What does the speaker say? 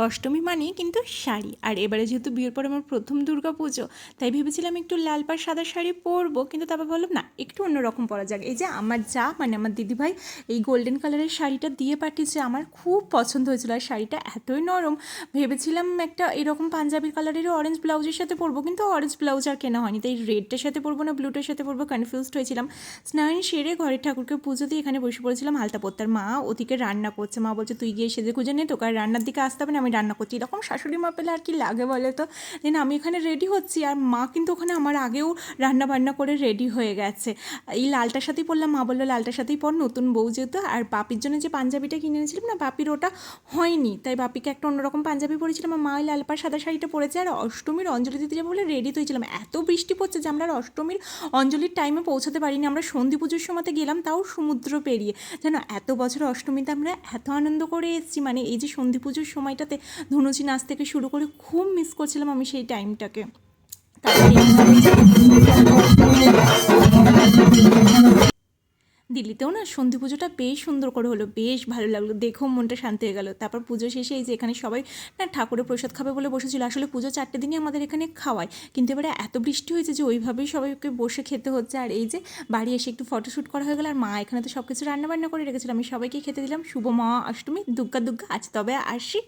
অষ্টমী মানেই কিন্তু শাড়ি। আর এবারে যেহেতু বিয়ের পর আমার প্রথম দুর্গা পুজো, তাই ভেবেছিলাম একটু লাল পাড় সাদা শাড়ি পরবো, কিন্তু তারপর বললাম না, একটু অন্যরকম পরা যাক। এই যে আমার যা মানে আমার দিদিভাই এই গোল্ডেন কালারের শাড়িটা দিয়ে পাঠিয়েছে, আমার খুব পছন্দ হয়েছিল। আর শাড়িটা এতই নরম, ভেবেছিলাম একটা এরকম পাঞ্জাবি কালারেরও অরেঞ্জ ব্লাউজের সাথে পরবো, কিন্তু অরেঞ্জ ব্লাউজ আর কেনা হয়নি। তাই রেডটার সাথে পরবো না ব্লুটার সাথে পরবো, কনফিউজড হয়েছিলাম। স্নান সেরে ঘরের ঠাকুরকে পুজো দিয়ে এখানে বসে পড়েছিলাম আলতা পরতে। আর মা ওদিকে রান্না করছে। মা বলছে তুই গিয়ে সেজে খুঁজে নে, তোকে আর রান্নার দিকে আসতে হবে না, আমি রান্না করছি। এরকম শাশুড়ি মা পেলে আর কি লাগে বলে তো। দেন আমি এখানে রেডি হচ্ছি, আর মা কিন্তু ওখানে আমার আগেও রান্না বান্না করে রেডি হয়ে গেছে। এই লালটার সাথেই পরলাম, মা বললো লালটার সাথেই পর, নতুন বউ যেহেতু। আর বাপির জন্য যে পাঞ্জাবিটা কিনে এনেছিলাম না, বাপির ওটা হয়নি, তাই বাপিকে একটা অন্যরকম পাঞ্জাবি পরেছিলাম। আর মা ওই লাল পাড় সাদা শাড়িটা পরেছে। আর অষ্টমীর অঞ্জলি দিতে যাবো বলে রেডি তো হয়েছিলাম, এত বৃষ্টি পড়ছে যে আমরা আর অষ্টমীর অঞ্জলির টাইমে পৌঁছাতে পারিনি। আমরা সন্ধি পুজোর সময়তে গেলাম, তাও সমুদ্র পেরিয়ে। জানো, এত বছর অষ্টমীতে আমরা এত আনন্দ করে এসেছি, মানে এই যে সন্ধি পুজোর সময়টাতে ধনুচি নাচ থেকে শুরু করে খুব মিস করছিলাম আমি সেই টাইমটাকে। দিল্লিতেও না সন্ধি পুজোটা বেশ সুন্দর করে হলো, বেশ ভালো লাগলো, দেখেও মনটা শান্তি হয়ে গেল। তারপর পুজো শেষে এই যে এখানে সবাই না ঠাকুরের প্রসাদ খাবে বলে বসেছিল। আসলে পুজো 4টে দিনই আমাদের এখানে খাওয়ায়, কিন্তু এবারে এত বৃষ্টি হয়েছে যে ওইভাবেই সবাইকে বসে খেতে হচ্ছে। আর এই যে বাড়ি এসে একটু ফটোশ্যুট করা হয়ে গেল। আর মা এখানে তো সব কিছু রান্নাবান্না করে রেখেছিল, আমি সবাইকে খেতে দিলাম। শুভ মহা অষ্টমী, দুগ্গা দুগ্গা, আজ তবে আসি।